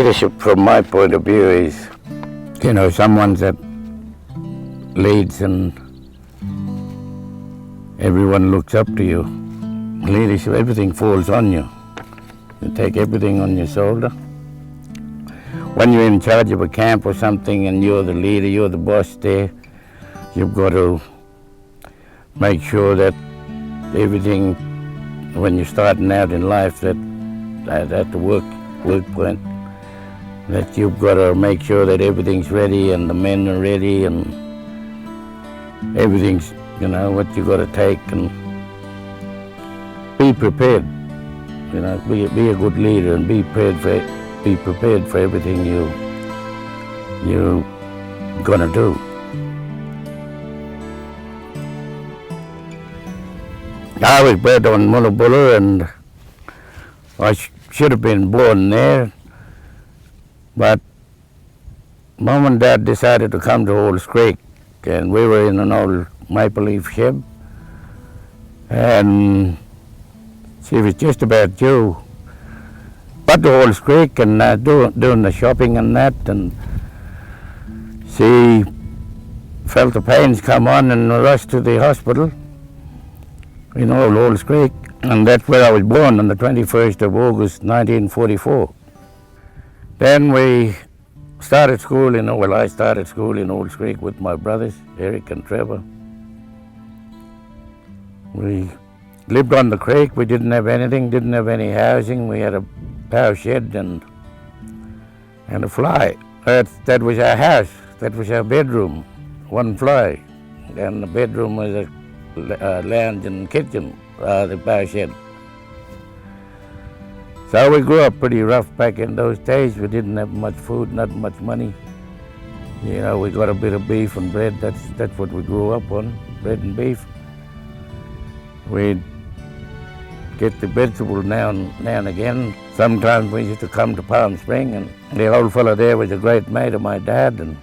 Leadership, from my point of view, is, someone that leads and everyone looks up to you. Leadership, everything falls on you. You take everything on your shoulder. When you're in charge of a camp or something and you're the leader, you're the boss there, you've got to make sure that everything, when you're starting out in life, that at the work point, that you've got to make sure that everything's ready and the men are ready and everything's, what you got to take, and be prepared. Be a good leader and be prepared for everything you're gonna do. I was bred on Mullabulla, and I should have been born there, but Mum and Dad decided to come to Halls Creek, and we were in an old maple leaf shed, and she was just about due. Got to Halls Creek and doing the shopping and that, and she felt the pains come on and rushed to the hospital in Old Halls Creek, and that's where I was born on the 21st of August 1944. Then we started school I started school in Halls Creek with my brothers, Eric and Trevor. We lived on the creek. We didn't have anything, didn't have any housing. We had a cow shed and a fly. That was our house. That was our bedroom, one fly. And the bedroom was a lounge and kitchen, the cow shed. So we grew up pretty rough back in those days. We didn't have much food, not much money. We got a bit of beef and bread. That's what we grew up on, bread and beef. We'd get the vegetable now and again. Sometimes we used to come to Palm Spring, and the old fellow there was a great mate of my dad, and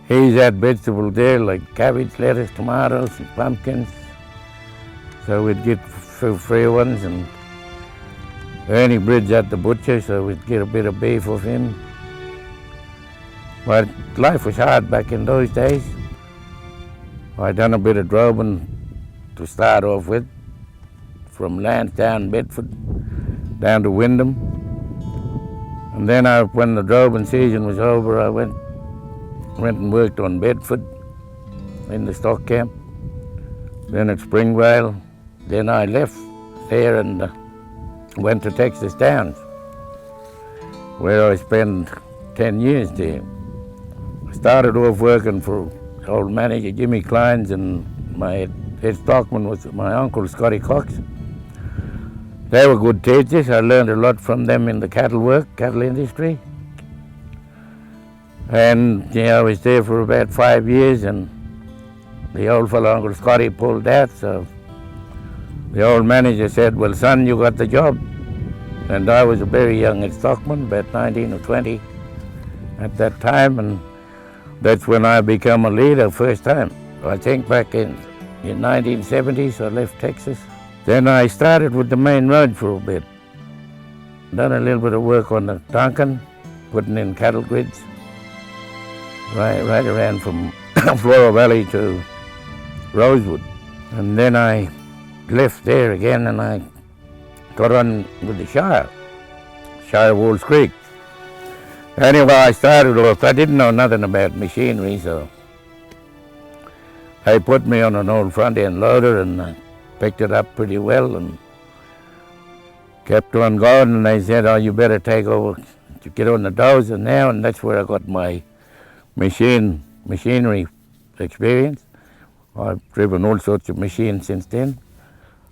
he's had vegetables there like cabbage, lettuce, tomatoes, and pumpkins. So we'd get free ones, and Ernie Bridge at the butcher, so we'd get a bit of beef off him. But life was hard back in those days. I done a bit of droving to start off with, from Lansdowne, Bedford, down to Wyndham. And then when the droving season was over, I went and worked on Bedford in the stock camp, then at Springvale. Then I left there and went to Texas Downs, where I spent 10 years there. I started off working for old manager Jimmy Klein's, and my head stockman was my uncle Scotty Cox. They were good teachers. I learned a lot from them in the cattle industry. And I was there for about 5 years, and the old fellow, Uncle Scotty, pulled out. So the old manager said, "Well, son, you got the job." And I was a very young head stockman, about 19 or 20 at that time, and that's when I became a leader first time. I think back in 1970s, I left Texas. Then I started with the main road for a bit. Done a little bit of work on the Tonkin, putting in cattle grids, right around from Flora Valley to Rosewood. And then I left there again, and I got on with the Shire of Halls Creek. Anyway, I started off, I didn't know nothing about machinery, so they put me on an old front-end loader, and I picked it up pretty well and kept on going. And they said, "Oh, you better take over, to get on the dozer now," and that's where I got my machinery experience. I've driven all sorts of machines since then.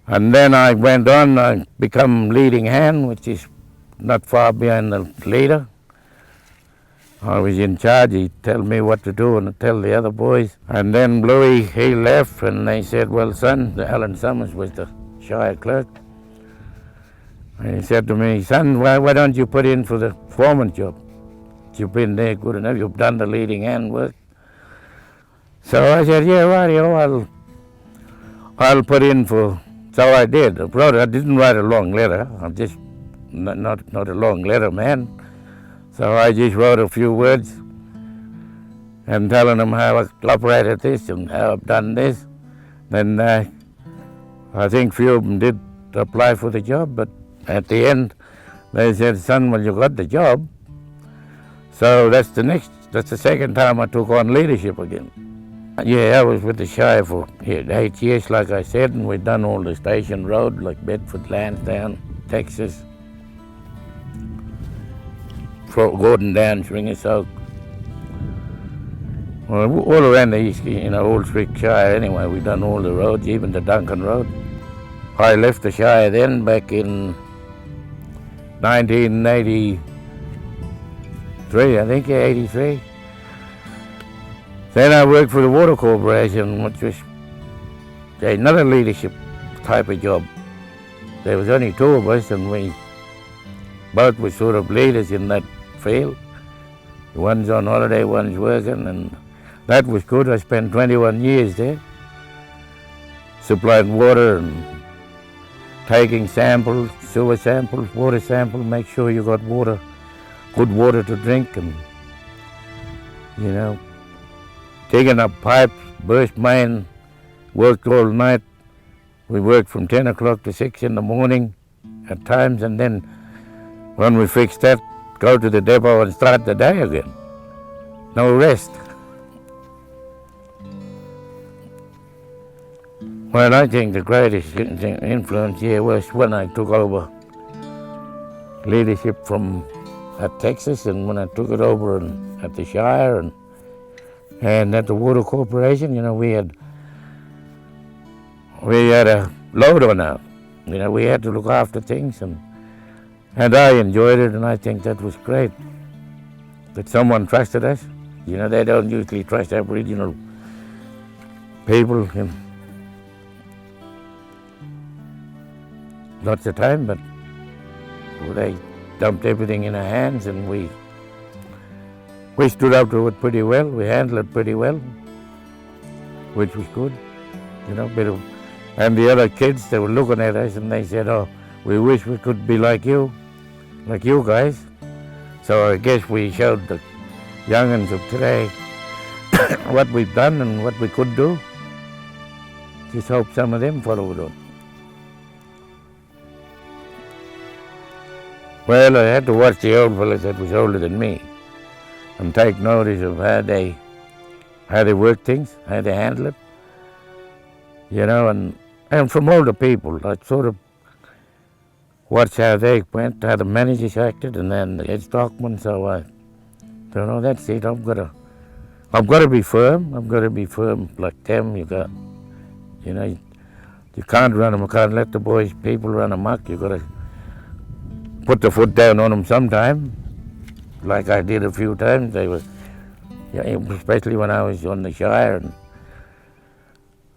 And then I went on, I become leading hand, which is not far behind the leader. I was in charge. He'd tell me what to do and I'd tell the other boys. And then Bluey, he left, and they said, "Well, son," Alan Summers was the Shire clerk, and he said to me, "Son, why don't you put in for the foreman job? You've been there good enough, you've done the leading hand work." So I said, "Yeah, rightio, I'll put in for." So I did. I didn't write a long letter. I just not a long letter, man. So I just wrote a few words and telling them how I operated this and how I've done this. Then I think few of them did apply for the job, but at the end they said, son, well, you got the job. So that's the second time I took on leadership again. Yeah, I was with the Shire for 8 years, like I said, and we've done all the station road, like Bedford, Lansdowne, Texas, Gordon Downs, Ringersoak. Well, all around the east, all Creek Shire anyway, we've done all the roads, even the Duncan Road. I left the Shire then back in 1983, I think, yeah, 83. Then I worked for the Water Corporation, which was another leadership type of job. There was only two of us, and we both were sort of leaders in that field. One's on holiday, one's working, and that was good. I spent 21 years there, supplying water and taking samples, sewer samples, water samples, make sure you got water, good water to drink, and, digging up pipes, burst main, worked all night. We worked from 10 o'clock to 6 in the morning at times, and then when we fixed that, go to the depot and start the day again. No rest. Well, I think the greatest influence here was when I took over leadership from at Texas, and when I took it over at the Shire and at the Water Corporation. We had a load on us. We had to look after things, and I enjoyed it, and I think that was great that someone trusted us. They don't usually trust Aboriginal people lots of time, but they dumped everything in our hands, and we stood up to it pretty well. We handled it pretty well, which was good. And the other kids, they were looking at us and they said, oh, we wish we could be like you guys. So I guess we showed the young'uns of today what we've done and what we could do. Just hope some of them follow it on. Well, I had to watch the old fellas that was older than me and take notice of how they work things, how they handle it, and from older people, I sort of watched how they went, how the managers acted, and then the head stockman. So I don't know, that's it. I've got to be firm. I've got to be firm like them. You can't run them. You can't let the people run amok. You got to put the foot down on them sometime, like I did a few times. They were, especially when I was on the Shire,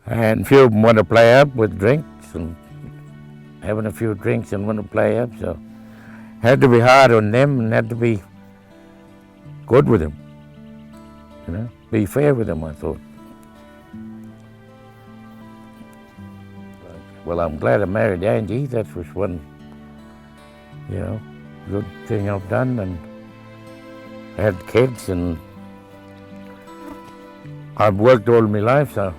and few of them want to play up with drinks and having a few drinks and want to play up. So had to be hard on them and had to be good with them, be fair with them, I thought. Well, I'm glad I married Angie. That was one, good thing I've done, and had kids, and I've worked all my life, so.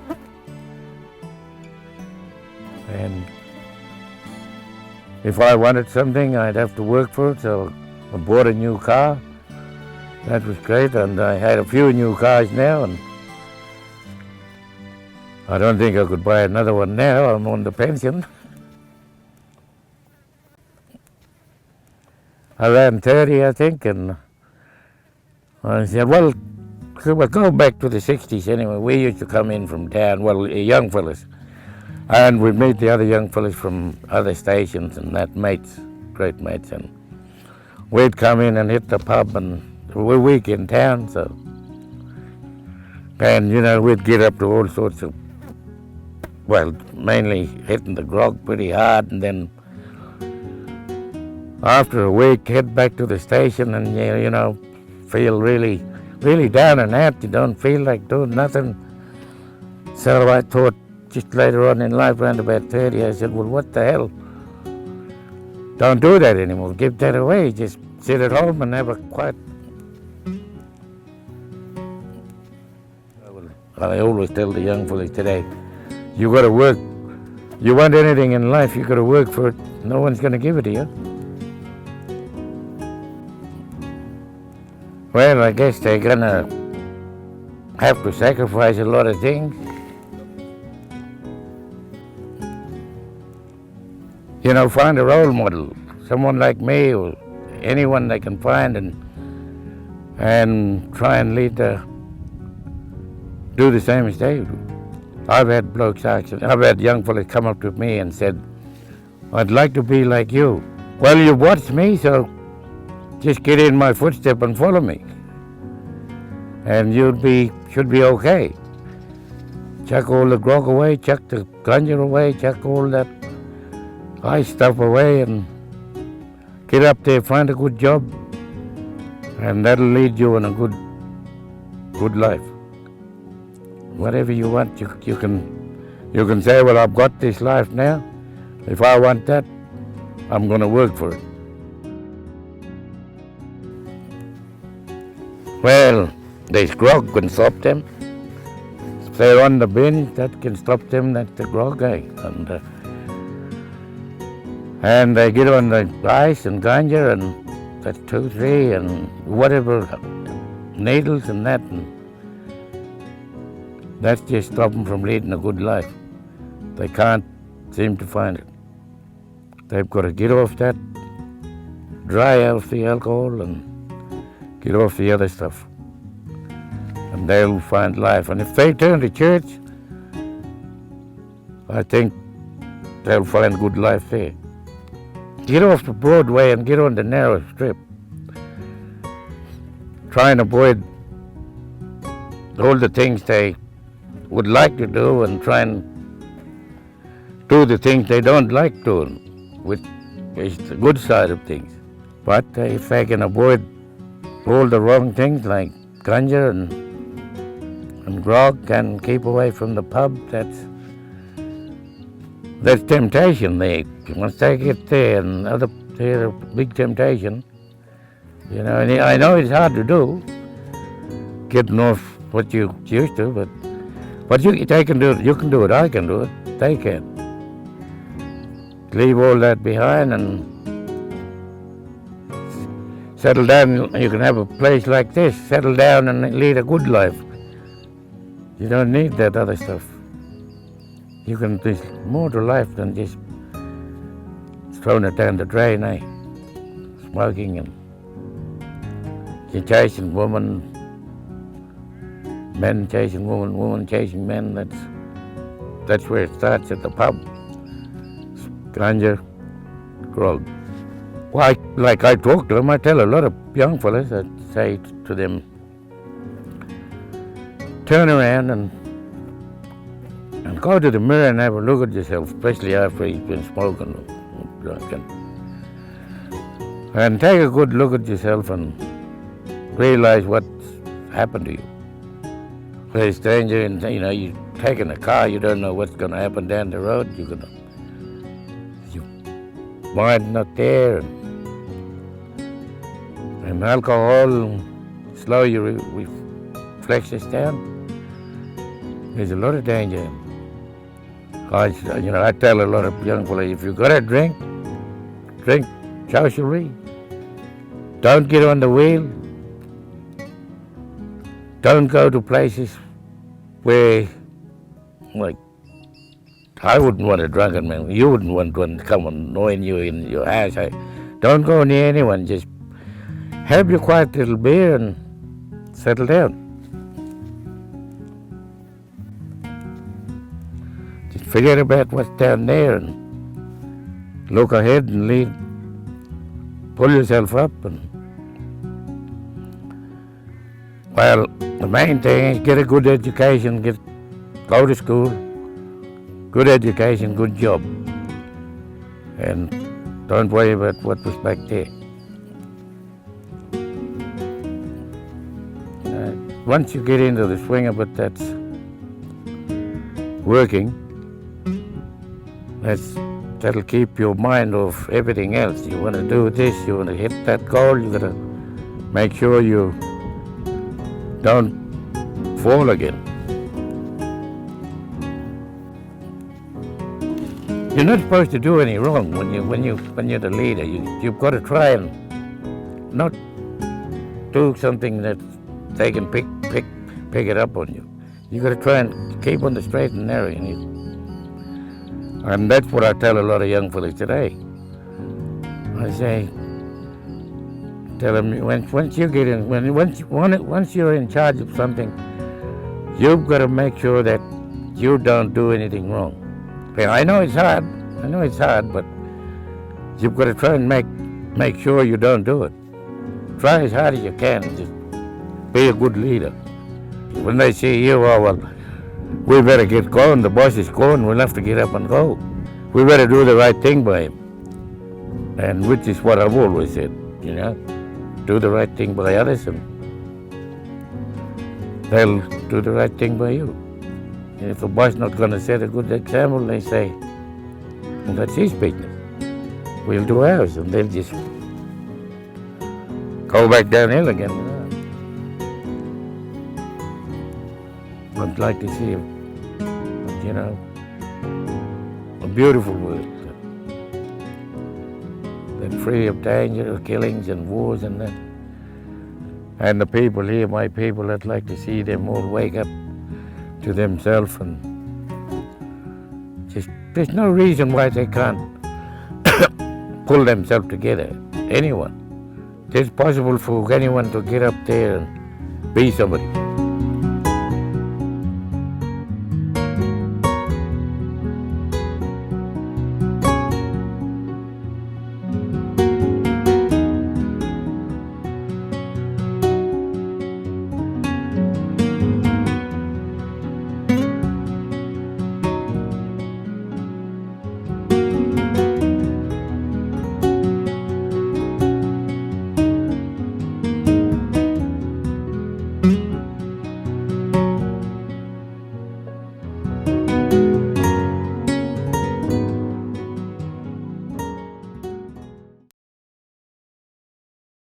And if I wanted something, I'd have to work for it, so I bought a new car. That was great, and I had a few new cars now, and I don't think I could buy another one now. I'm on the pension. Around 30, I think, and I said, well, we'll go back to the 60s anyway. We used to come in from town, young fellas, and we'd meet the other young fellas from other stations and that, mates, great mates, and we'd come in and hit the pub, and we're week in town, so, and we'd get up to all sorts of, mainly hitting the grog pretty hard, and then after a week head back to the station and feel really, really down and out. You don't feel like doing nothing. So I thought just later on in life, around about 30, I said, well, what the hell? Don't do that anymore. Give that away. Just sit at home and have a quiet. I always tell the young fellas today, you got to work. You want anything in life, you got to work for it. No one's going to give it to you. Well, I guess they're going to have to sacrifice a lot of things. You know, find a role model, someone like me or anyone they can find, and try and do the same as they do. I've had blokes actually, I've had young fellas come up to me and said, I'd like to be like you. Well, you watched me, so just get in my footstep and follow me. And should be okay. Chuck all the grog away, chuck the ganja away, chuck all that high stuff away, and get up there, find a good job, and that'll lead you in a good life. Whatever you want, you can say, well, I've got this life now. If I want that, I'm going to work for it. Well, there's grog can stop them. If they're on the binge, that can stop them. That's the grog, eh? And they get on the ice and ganja, and that's 2, 3, and whatever, needles and that. And that's just stop them from leading a good life. They can't seem to find it. They've got to get off that, dry off the alcohol and get off the other stuff. And they'll find life. And if they turn to church, I think they'll find good life there. Get off the Broadway and get on the narrow strip. Try and avoid all the things they would like to do, and try and do the things they don't like doing, which is the good side of things. But if they can avoid all the wrong things like ganja and grog, and keep away from the pub, that's temptation there. Once they get there, and they're a big temptation. You know, and I know it's hard to do, getting off what you used to, but they can do it. You can do it. I can do it. They can. Leave all that behind and settle down. You can have a place like this. Settle down and lead a good life. You don't need that other stuff. There's more to life than just throwing it down the drain, eh? Smoking and you're chasing women. Men chasing women, women chasing men. That's where it starts, at the pub. Ganja, grog. Well, like I talk to them, I tell a lot of young fellas, I say to them, turn around and go to the mirror and have a look at yourself, especially after you've been smoking or drinking. And take a good look at yourself and realize what's happened to you. There's danger in, you're taking a car, you don't know what's going to happen down the road. Your mind not there. And alcohol slow your reflexes down. There's a lot of danger. I tell a lot of young people, if you've got to drink socially. Don't get on the wheel. Don't go to places where, like, I wouldn't want a drunken man. You wouldn't want one to come annoying you in your house. Don't go near anyone. Just have your quiet little beer and settle down. Just forget about what's down there and look ahead and pull yourself up. Well, the main thing is get a good education, go to school, good education, good job, and don't worry about what was back there. Once you get into the swing of it, that's working, that's that'll keep your mind off everything else. You want to do this, you want to hit that goal, you got to make sure you don't fall again. You're not supposed to do any wrong when you're the leader. You've got to try and not do something that they can pick it up on you. You've got to try and keep on the straight and narrow. And that's what I tell a lot of young fellas today. I say, tell them once you get in, once you're in charge of something, you've got to make sure that you don't do anything wrong. I know it's hard, but you've got to try and make sure you don't do it. Try as hard as you can, just be a good leader. When they see you, oh well, we better get going, the boss is going, we'll have to get up and go. We better do the right thing by him. And which is what I've always said, do the right thing by others and they'll do the right thing by you. And if the boss not going to set a good example, they say, well, that's his business. We'll do ours, and they'll just go back downhill again. I'd like to see, a beautiful world that's free of danger, of killings and wars and that. And the people here, my people, I'd like to see them all wake up to themselves and just, there's no reason why they can't pull themselves together. Anyone. It's possible for anyone to get up there and be somebody.